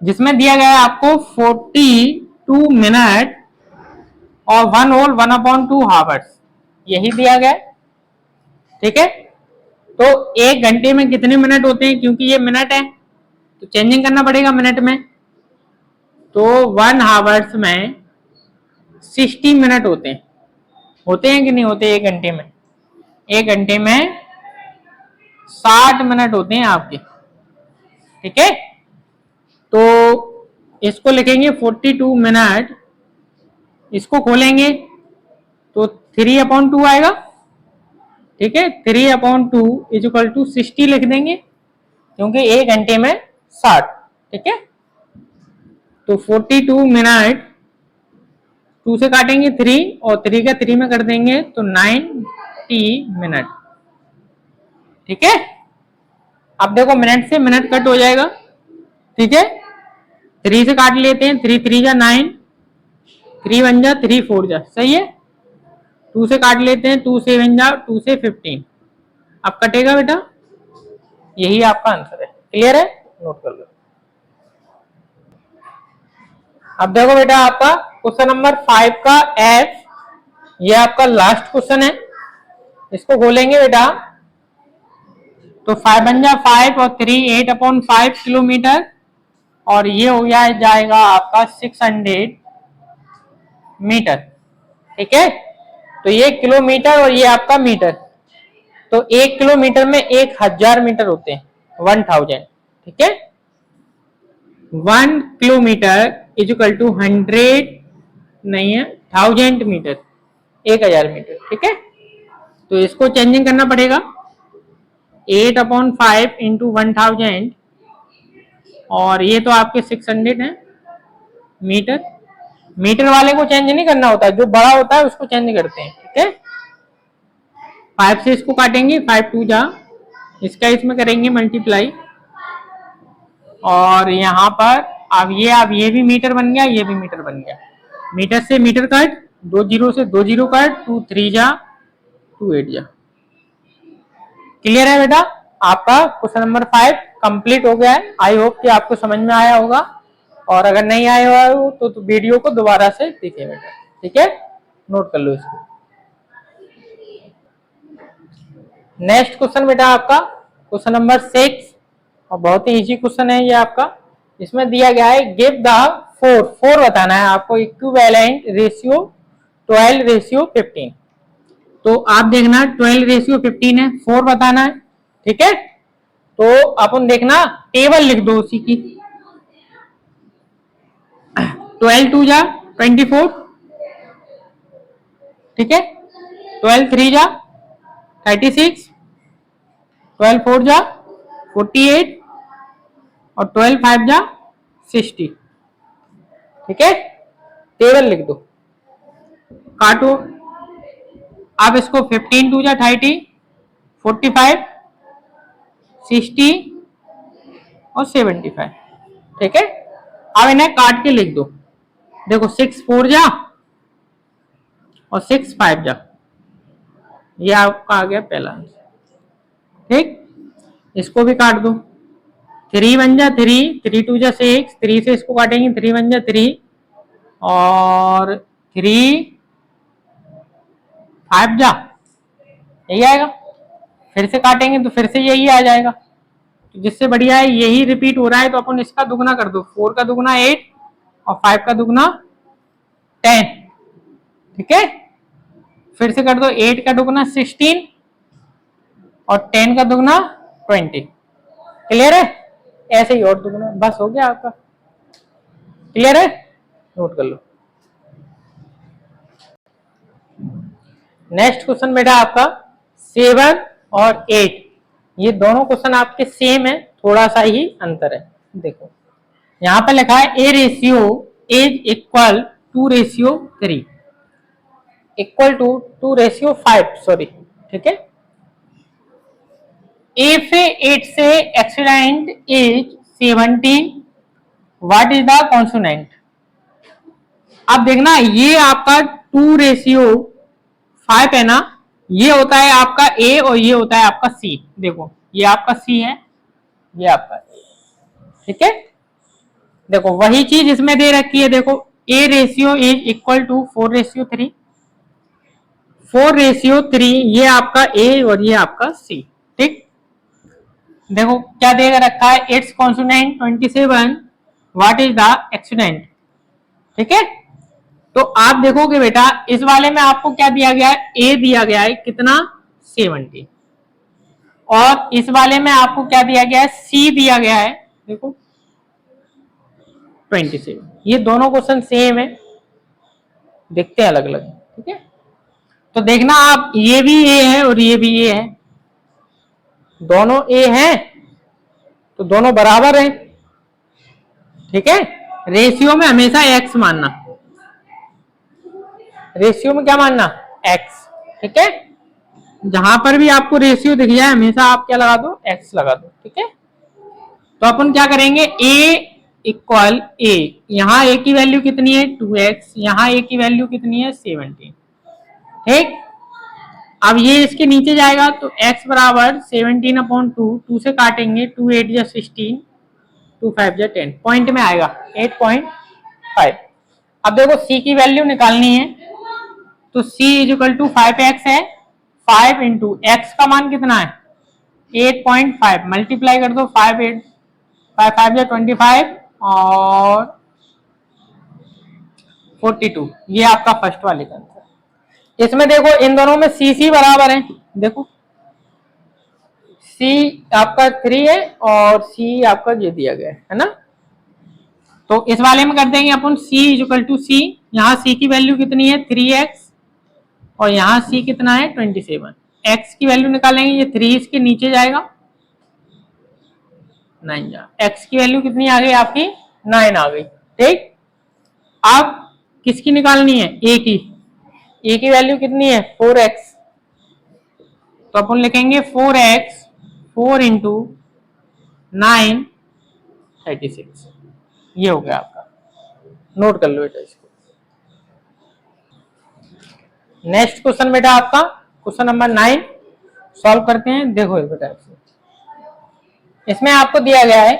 जिसमें दिया गया है आपको 42 मिनट और 1 होल 1/2 हावर्स, यही दिया गया, ठीक है। तो एक घंटे में कितने मिनट होते हैं, क्योंकि ये मिनट है तो चेंजिंग करना पड़ेगा मिनट में। तो 1 हावर्स में 60 मिनट होते हैं कि नहीं होते एक घंटे में, एक घंटे में 60 मिनट होते हैं आपके, ठीक है। तो इसको लिखेंगे 42 मिनट, इसको खोलेंगे तो 3/2 आएगा, ठीक है। 3/2 इज इक्वल टू 60 लिख देंगे, क्योंकि एक घंटे में 60, ठीक है। तो 42 मिनट, 2 से काटेंगे 3 और 3 का 3 में कर देंगे तो 90 मिनट, ठीक है। अब देखो मिनट से मिनट कट हो जाएगा, ठीक है। 3 से काट लेते हैं, 3 3 जा 9, 3 1 जा 3 4 जा, सही है। 2 से काट लेते हैं, 2 7 जा 2 से 15, अब कटेगा बेटा, यही आपका आंसर है। क्लियर है, नोट कर लो। अब देखो बेटा आपका क्वेश्चन नंबर 5 का एफ, ये आपका लास्ट क्वेश्चन है, इसको खोलेंगे बेटा तो 5 1 जा 5 और 3 8/5 किलोमीटर, और ये हो जाएगा आपका 600 मीटर, ठीक है। तो ये किलोमीटर और ये आपका मीटर, तो 1 किलोमीटर में 1000 मीटर होते हैं, 1000, ठीक है। 1 किलोमीटर इज इक्वल टू 100 नहीं है, 1000 मीटर, 1000 मीटर, ठीक है। तो इसको चेंजिंग करना पड़ेगा, 8/5 इंटू 1000, और ये तो आपके 600 है मीटर। मीटर वाले को चेंज नहीं करना होता, जो बड़ा होता है उसको चेंज करते हैं, ठीक है। 5 से इसको काटेंगे, 5 2 जा, इसका इसमें करेंगे मल्टीप्लाई, और यहाँ पर अब ये भी मीटर बन गया, ये भी मीटर बन गया, मीटर से मीटर कट, 2 0 से 2 0 कट, 2 3 जा 2 8 जा। क्लियर है बेटा, आपका क्वेश्चन नंबर 5 कंप्लीट हो गया है। आई होप कि आपको समझ में आया होगा, और अगर नहीं आया हो तो वीडियो को दोबारा से देखिए बेटा, ठीक है। नोट कर लो इसको। नेक्स्ट क्वेश्चन बेटा आपका क्वेश्चन नंबर 6, और बहुत ही इजी क्वेश्चन है ये आपका। इसमें दिया गया है गिव द 4 बताना है आपको, इक्विवेलेंट रेशियो 12:15। तो आप देखना 12:15 है, 4 बताना है, ठीक है। तो अपन देखना टेबल लिख दो उसी की, 12 2 जा 24, ठीक है। 12 3 जा 36, 12 4 जा 48, और 12 5 जा 60, ठीक है। टेबल लिख दो, काटो। अब इसको 15 2 जा 30, 45, 60 और 75, ठीक है। अब इन्हें काट के लिख दो, देखो 6 4 जा और 6 5 जा, ये आपका आ गया पहला आंसर, ठीक। इसको भी काट दो, 3 1 जा 3, 3 2 जा 6, 3 से इसको काटेंगे, 3 1 जा 3, और 3 5 जा, यही आएगा। फिर से काटेंगे तो फिर से यही आ जाएगा, तो जिससे बढ़िया है यही रिपीट हो रहा है, तो अपन इसका दुगना कर दो, 4 का दुगना 8 और 5 का दुगना 10, ठीक है। फिर से कर दो, 8 का दुगना 16 और 10 का दुगना 20। क्लियर है? ऐसे ही और दुगना, बस हो गया आपका। क्लियर है? नोट कर लो। नेक्स्ट क्वेश्चन बेटा आपका 7 और 8, ये दोनों क्वेश्चन आपके सेम है, थोड़ा सा ही अंतर है। देखो यहां पर लिखा है A ratio is equal to ratio 3 equal to 2 ratio 5, sorry, ठीक है। If it's antecedent is 17, what is the consequent? अब देखना, ये आपका 2 रेशियो 5 है ना, ये होता है आपका ए और ये होता है आपका सी। देखो ये आपका सी है, ये आपका ए, ठीक है। देखो वही चीज इसमें दे रखी है, देखो A ratio is equal to 4 ratio 3, 4 ratio 3, ये आपका ए और ये आपका सी, ठीक। देखो क्या दे रखा है, it's consonant 27, what is the accident, ठीक है। तो आप देखोगे बेटा इस वाले में आपको क्या दिया गया है, ए दिया गया है कितना 70, और इस वाले में आपको क्या दिया गया है, सी दिया गया है देखो 27। ये दोनों क्वेश्चन सेम है, देखते हैं अलग अलग, ठीक है। तो देखना आप, ये भी ए है और ये भी ए है, दोनों ए हैं तो दोनों बराबर हैं, ठीक है। रेशियो में हमेशा एक्स मानना, रेशियो में क्या मानना, एक्स, ठीक है। जहां पर भी आपको रेशियो दिख जाए हमेशा आप क्या लगा दो, एक्स लगा दो, ठीक है। तो अपन क्या करेंगे, ए इक्वल ए, यहां ए की वैल्यू कितनी है 2x, यहां ए की वैल्यू कितनी है 17, ठीक। अब ये इसके नीचे जाएगा तो x बराबर 17/2, 2 से काटेंगे, 2 8 या 16, 2 5 या 10, पॉइंट में आएगा 8.5। अब देखो c की वैल्यू निकालनी है, तो c is equal to 5x है, 5 इंटू एक्स का मान कितना है 8.5, मल्टीप्लाई कर दो 5 8 5 5 या 25 और 42, ये आपका फर्स्ट वाले का आंसर। इसमें देखो इन दोनों में सी सी बराबर है, देखो सी आपका 3 है और सी आपका ये दिया गया है ना। तो इस वाले में कर देंगे अपन c इज इक्वल टू सी, यहाँ c की वैल्यू कितनी है 3x और यहाँ c कितना है 27, x की वैल्यू निकालेंगे, ये 3 इसके नीचे जाएगा 9 जा, x की वैल्यू कितनी आ गई आपकी 9 आ गई, ठीक। अब किसकी निकालनी है, a की वैल्यू कितनी है 4x, तो अपन लिखेंगे 4x 4 इंटू 9 36, ये हो गया आपका, नोट कर लो बेटा इसको। नेक्स्ट क्वेश्चन बेटा आपका क्वेश्चन नंबर 9 सॉल्व करते हैं। देखो बेटा इसमें आपको दिया गया है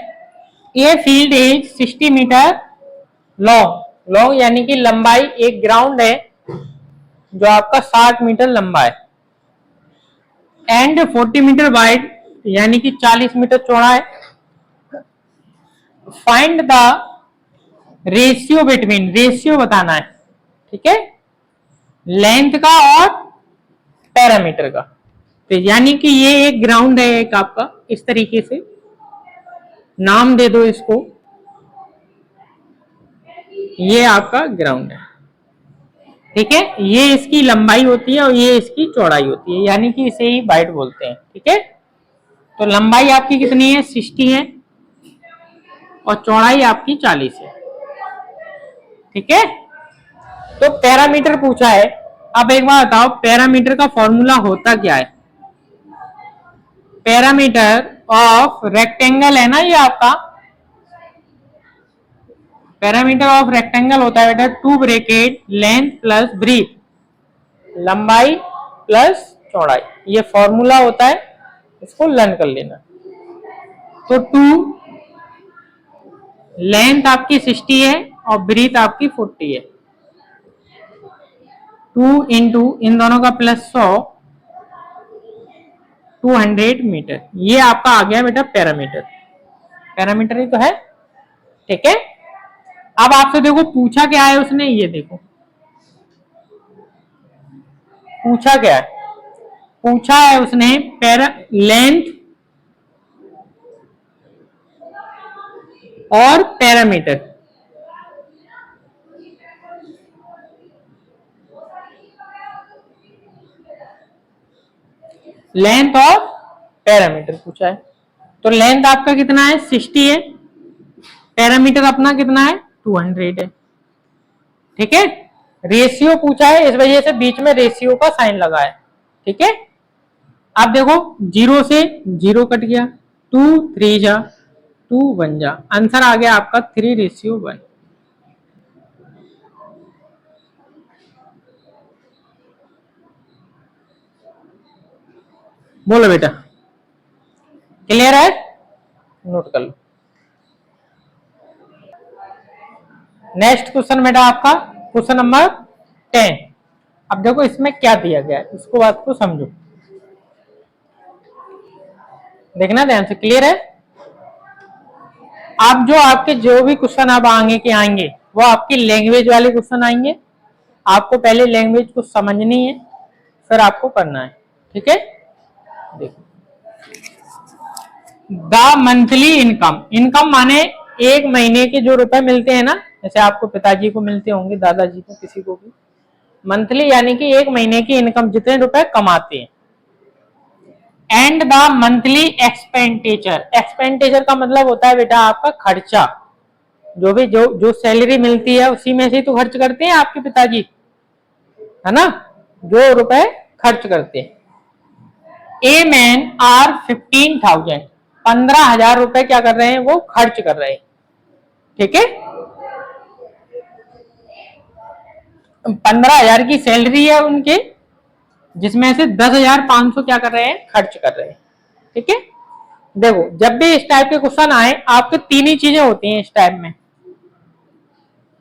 A field is 60 metre long, long यानी कि लंबाई, एक ग्राउंड है जो आपका 60 मीटर लंबा है, एंड 40 मीटर वाइड यानी कि 40 मीटर चौड़ा है। Find the ratio between, ratio बताना है, ठीक है, लेंथ का और पैरामीटर का। तो यानी कि ये एक ग्राउंड है एक आपका, इस तरीके से नाम दे दो इसको, ये आपका ग्राउंड है, ठीक है। ये इसकी लंबाई होती है और ये इसकी चौड़ाई होती है, यानी कि इसे ही वाइड बोलते हैं, ठीक है। तो लंबाई आपकी कितनी है 60 है और चौड़ाई आपकी 40 है, ठीक है। तो पैरामीटर पूछा है, अब एक बार बताओ पैरामीटर का फॉर्मूला होता क्या है, पैरामीटर ऑफ रेक्टेंगल है ना ये आपका, पैरामीटर ऑफ रेक्टेंगल होता है बेटा 2 ब्रैकेट लेंथ प्लस ब्रीथ, लंबाई प्लस चौड़ाई, ये फॉर्मूला होता है, इसको लर्न कर लेना। तो 2 लेंथ आपकी 60 है और ब्रीथ आपकी 40 है, 2 इंटू इन दोनों का प्लस 100, 200 मीटर, ये आपका आ गया बेटा पैरामीटर, पैरामीटर ही तो है, ठीक है। अब आपसे देखो पूछा क्या है उसने, ये देखो पूछा क्या है? पूछा है उसने लेंथ और पैरामीटर। लेंथ और पैरामीटर पूछा है। तो लेंथ आपका कितना है? 60 है। पैरामीटर अपना कितना है? 200 है। ठीक है। रेशियो पूछा है, इस वजह से बीच में रेशियो का साइन लगा है। ठीक है। आप देखो 0 से 0 कट गया, 2 3 जा, 2 1 जा, आंसर आ गया आपका 3:1। बोलो बेटा, क्लियर है? नोट कर लो। नेक्स्ट क्वेश्चन बेटा आपका क्वेश्चन नंबर 10। अब देखो इसमें क्या दिया गया है, इसको बात को समझो, देखना ध्यान से। क्लियर है? आप जो भी क्वेश्चन अब आगे के आएंगे वो आपकी लैंग्वेज वाले क्वेश्चन आएंगे। आपको पहले लैंग्वेज को समझनी है, फिर आपको करना है। ठीक है। देखो, द मंथली इनकम, इनकम माने एक महीने के जो रुपए मिलते हैं ना, जैसे आपको पिताजी को मिलते होंगे, दादाजी को, किसी को भी। मंथली यानी कि एक महीने की इनकम, जितने रुपए कमाते हैं। And the monthly expenditure, expenditure का मतलब होता है बेटा आपका खर्चा। जो सैलरी मिलती है उसी में से तो खर्च करते हैं आपके पिताजी, है ना, जो रुपए खर्च करते हैं। ए मैन आर 15,000, 15,000 रुपए क्या कर रहे हैं? वो खर्च कर रहे हैं। ठीक है। 15,000 की सैलरी है उनके, जिसमें से 10,500 क्या कर रहे हैं? खर्च कर रहे हैं। ठीक है। देखो, जब भी इस टाइप के क्वेश्चन आए, आपके तीन ही चीजें होती हैं इस टाइप में।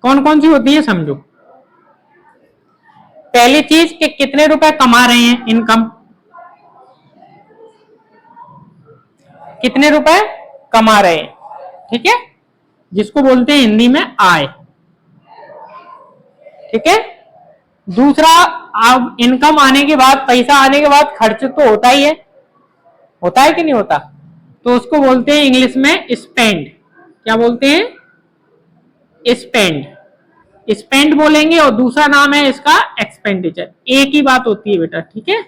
कौन कौन सी होती है समझो। पहली चीज कि कितने रुपए कमा रहे हैं, इनकम, कितने रुपए कमा रहे हैं। ठीक है, जिसको बोलते हैं हिंदी में आय। ठीक है। दूसरा, अब इनकम आने के बाद, पैसा आने के बाद खर्च तो होता ही है, होता है कि नहीं होता? तो उसको बोलते हैं इंग्लिश में स्पेंड। क्या बोलते हैं? स्पेंड। स्पेंड बोलेंगे, और दूसरा नाम है इसका एक्सपेंडिचर। एक ही बात होती है बेटा। ठीक है।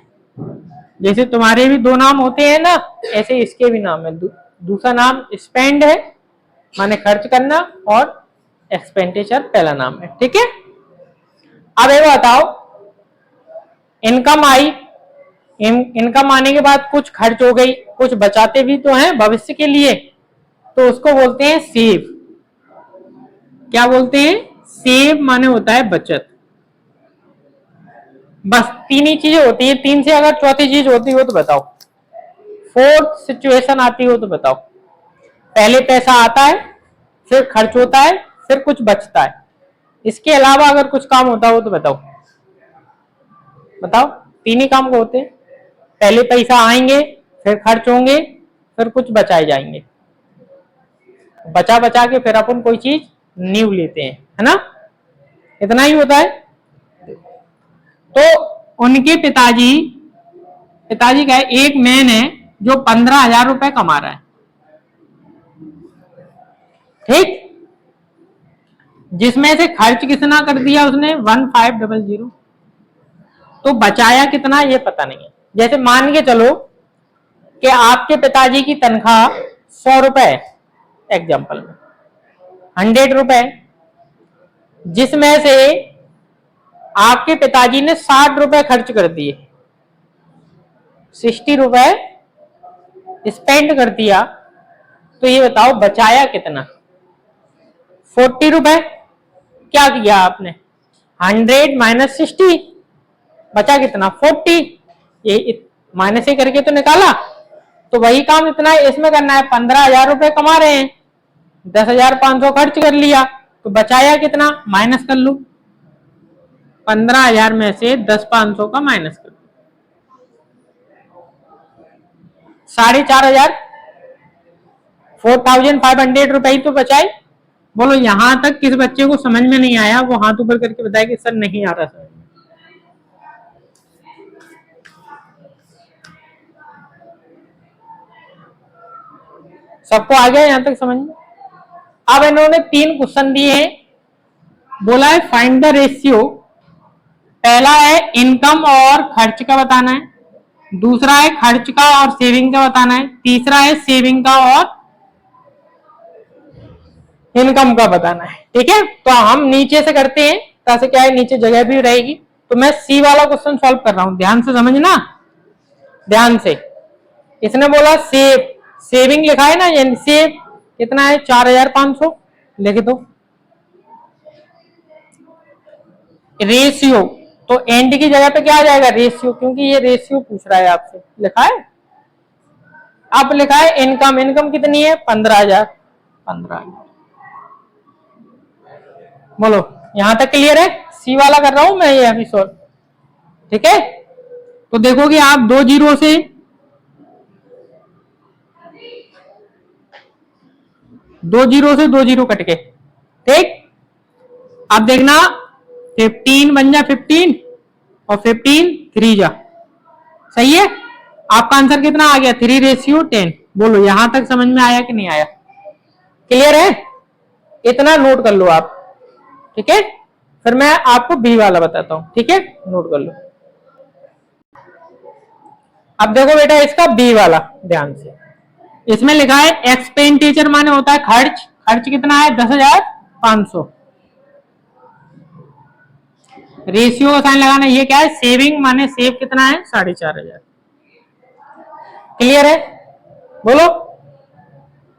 जैसे तुम्हारे भी दो नाम होते हैं ना, ऐसे इसके भी नाम है। दूसरा नाम स्पेंड है, माने खर्च करना, और एक्सपेंडिचर पहला नाम है। ठीक है। अब ये बताओ, इनकम आई, इनकम आने के बाद कुछ खर्च हो गई, कुछ बचाते भी तो हैं भविष्य के लिए, तो उसको बोलते हैं सेव। क्या बोलते हैं? सेव माने होता है बचत। बस तीन ही चीजें होती है। तीन से अगर चौथी चीज होती हो तो बताओ, फोर्थ सिचुएशन आती हो तो बताओ। पहले पैसा आता है, फिर खर्च होता है, फिर कुछ बचता है। इसके अलावा अगर कुछ काम होता हो तो बताओ। बताओ, तीन ही काम को होते हैं। पहले पैसा आएंगे, फिर खर्च होंगे, फिर कुछ बचाए जाएंगे। बचा बचा के फिर अपन कोई चीज न्यू लेते हैं, है ना। इतना ही होता है। तो उनके पिताजी का एक मैन है जो 15,000 रुपए कमा रहा है। ठीक। जिसमें से खर्च कितना कर दिया उसने? 1500। तो बचाया कितना ये पता नहीं है। जैसे मान के चलो कि आपके पिताजी की तनख्वाह 100 रुपए, एग्जाम्पल में 100 रुपए, जिसमें से आपके पिताजी ने 60 रुपए खर्च कर दिए, 60 रुपए स्पेंड कर दिया, तो ये बताओ बचाया कितना? 40 रुपए। क्या किया आपने? 100 माइनस 60, बचा कितना? 40। ये माइनस ही करके तो निकाला। तो वही काम इतना इसमें करना है। 15,000 रुपए कमा रहे हैं, 10,500 खर्च कर लिया, तो बचाया कितना? माइनस कर लो। 15,000 में से 10,500 का माइनस कर लो, 4,500, 4,500 रुपए ही तो बचाए। बोलो यहां तक किस बच्चे को समझ में नहीं आया? वो हाथ ऊपर करके बताया कि सर नहीं आ रहा सर। सबको आ गया यहां तक समझ में? अब इन्होंने 3 क्वेश्चन दिए हैं, बोला है फाइंड द रेशियो। पहला है इनकम और खर्च का बताना है, दूसरा है खर्च का और सेविंग का बताना है, तीसरा है सेविंग का और इनकम का बताना है। ठीक है, तो हम नीचे से करते हैं, ताकि क्या है नीचे जगह भी रहेगी। तो मैं सी वाला क्वेश्चन सॉल्व कर रहा हूं, ध्यान से समझना, ध्यान से। इसने बोला सेव, सेविंग लिखा है ना, यानी सेव कितना है 4500 लिख दो। रेशियो तो एंड की जगह पे क्या आ जाएगा रेशियो, क्योंकि ये रेशियो पूछ रहा है आपसे, लिखा है। अब लिखा है इनकम, इनकम कितनी है 15,000, 15,000। बोलो यहां तक क्लियर है? सी वाला कर रहा हूं मैं ये अभी सॉल्व। ठीक है, तो देखोगे आप 2 जीरो से 2 जीरो कट के, ठीक। अब देखना 15 बन जा 15 और 15 3 जा, सही है। आपका आंसर कितना आ गया 3:10। बोलो यहां तक समझ में आया कि नहीं आया? क्लियर है? इतना नोट कर लो आप, ठीक है। फिर मैं आपको बी वाला बताता हूं, ठीक है, नोट कर लो। अब देखो बेटा इसका बी वाला ध्यान से, इसमें लिखा है एक्सपेंडिचर माने होता है खर्च, खर्च कितना है 10,500। रेशियो का साइन लगाना, ये क्या है सेविंग माने सेव कितना है 4,500। क्लियर है? बोलो,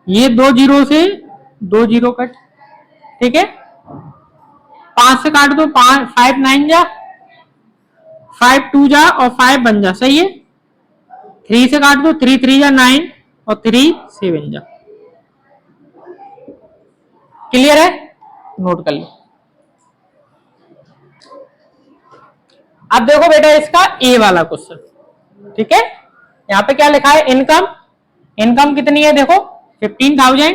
ये 2 जीरो से 2 जीरो कट, ठीक है। 5 से काट दो, 5 9 जा, 5 2 जा और 5 बन जा, सही है। 3 से काट दो, 3 3 जा 9 और 3 7 जा। क्लियर है? नोट कर लो। अब देखो बेटा इसका ए वाला क्वेश्चन, ठीक है। यहां पे क्या लिखा है इनकम, इनकम कितनी है देखो 15,000,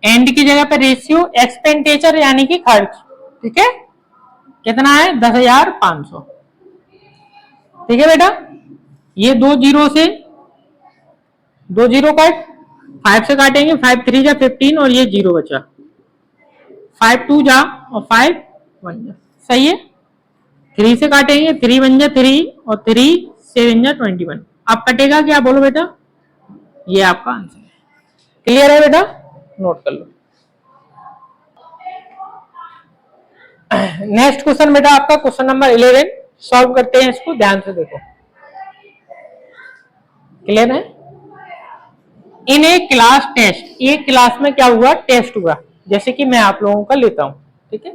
एंड की जगह पे रेशियो एक्सपेंडिचर यानी कि खर्च, ठीक है, कितना है 10,500। ठीक है बेटा, ये 2 जीरो से 2 जीरो कट, 5 से काटेंगे, 5 3 जा 15 और ये जीरो बचा, 5 2 जा और 5 1 जा, सही है। 3 से काटेंगे, 3 1 जा 3 और 3 7 जा 21। अब कटेगा क्या बोलो बेटा, ये आपका आंसर है। क्लियर है बेटा? नोट कर लो। नेक्स्ट क्वेश्चन बेटा आपका क्वेश्चन नंबर 11, सॉल्व करते हैं इसको, ध्यान से देखो। क्लियर है? इन ए क्लास टेस्ट, एक क्लास में क्या हुआ टेस्ट हुआ, जैसे कि मैं आप लोगों का लेता हूं, ठीक है।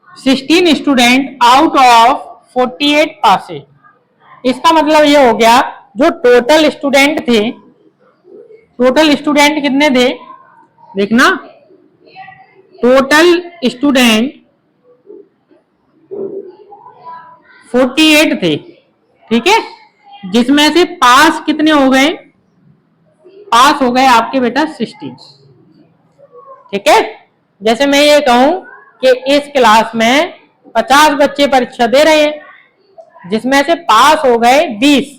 16 स्टूडेंट आउट ऑफ 48 पासेज, इसका मतलब ये हो गया जो टोटल स्टूडेंट थे, टोटल स्टूडेंट कितने थे देखना, टोटल स्टूडेंट 48 थे, ठीक है, जिसमें से पास कितने हो गए, पास हो गए आपके बेटा 16। ठीक है, जैसे मैं ये कहूं कि इस क्लास में 50 बच्चे परीक्षा दे रहे हैं, जिसमें से पास हो गए 20,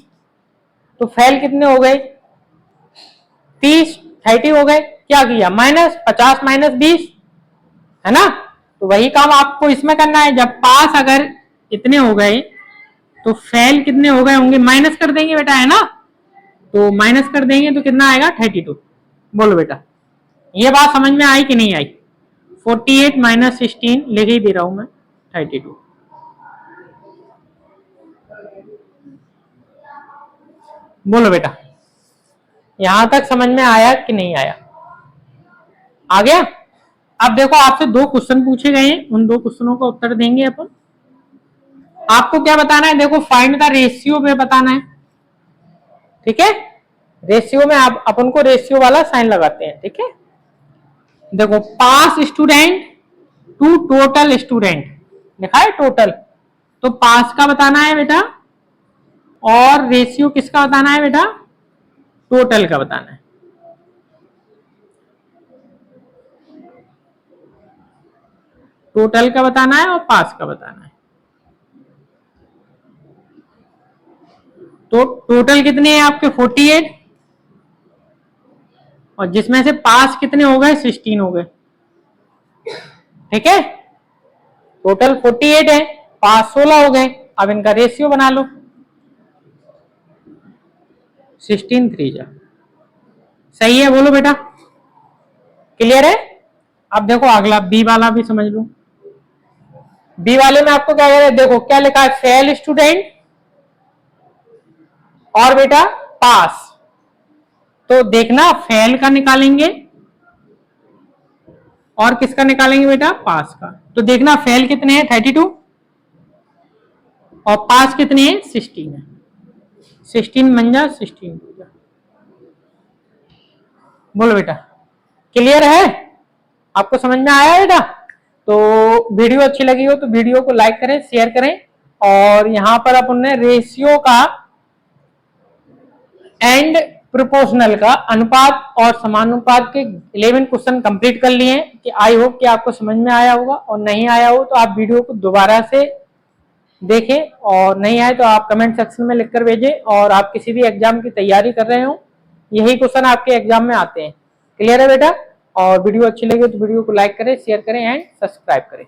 तो फेल कितने हो गए 30, 30 हो गए। क्या किया माइनस 50 माइनस 20, है ना। तो वही काम आपको इसमें करना है, जब पास अगर इतने हो गए तो फेल कितने हो गए होंगे, माइनस कर देंगे बेटा, है ना। तो माइनस कर देंगे तो कितना आएगा 32। बोलो बेटा ये बात समझ में आई कि नहीं आई? 48 माइनस 16 लेके ही दे रहा हूं मैं 32। बोलो बेटा यहां तक समझ में आया कि नहीं आया? आ गया? अब देखो आपसे 2 क्वेश्चन पूछे गए हैं, उन 2 क्वेश्चनों का उत्तर देंगे अपन। आपको क्या बताना है देखो, फाइंड द रेशियो में बताना है, ठीक है। रेशियो में आप अपन को रेशियो वाला साइन लगाते हैं, ठीक है। देखो पास स्टूडेंट टू टोटल स्टूडेंट लिखा है टोटल, तो पास का बताना है बेटा, और रेशियो किसका बताना है बेटा, टोटल का बताना है। टोटल का बताना है और पास का बताना है। तो टोटल कितने हैं आपके 48, और जिसमें से पास कितने हो गए, 16 हो गए। ठीक है, टोटल 48 है, पास 16 हो गए। अब इनका रेशियो बना लो, 16 3 जा। सही है, बोलो बेटा, क्लियर है। अब देखो अगला बी वाला भी समझ लो। बी वाले में आपको क्या कह रहे हैं, देखो क्या लिखा है, फेल स्टूडेंट और बेटा पास। तो देखना फेल का निकालेंगे और किसका निकालेंगे बेटा, पास का। तो देखना फेल कितने हैं, 32 और पास कितने हैं, 16 है। 16 बन जा, 16 हो जा। बोलो बेटा, क्लियर है, आपको समझ में आया बेटा। तो वीडियो अच्छी लगी हो तो वीडियो को लाइक करें, शेयर करें। और यहां पर अपन ने रेशियो का एंड प्रोपोर्शनल का अनुपात और समानुपात के 11 क्वेश्चन कंप्लीट कर लिए हैं। कि आई होप कि आपको समझ में आया होगा, और नहीं आया हो तो आप वीडियो को दोबारा से देखें, और नहीं आए तो आप कमेंट सेक्शन में लिखकर भेजें। और आप किसी भी एग्जाम की तैयारी कर रहे हो, यही क्वेश्चन आपके एग्जाम में आते हैं। क्लियर है बेटा। और वीडियो अच्छी लगे तो वीडियो को लाइक करें, शेयर करें एंड सब्सक्राइब करें।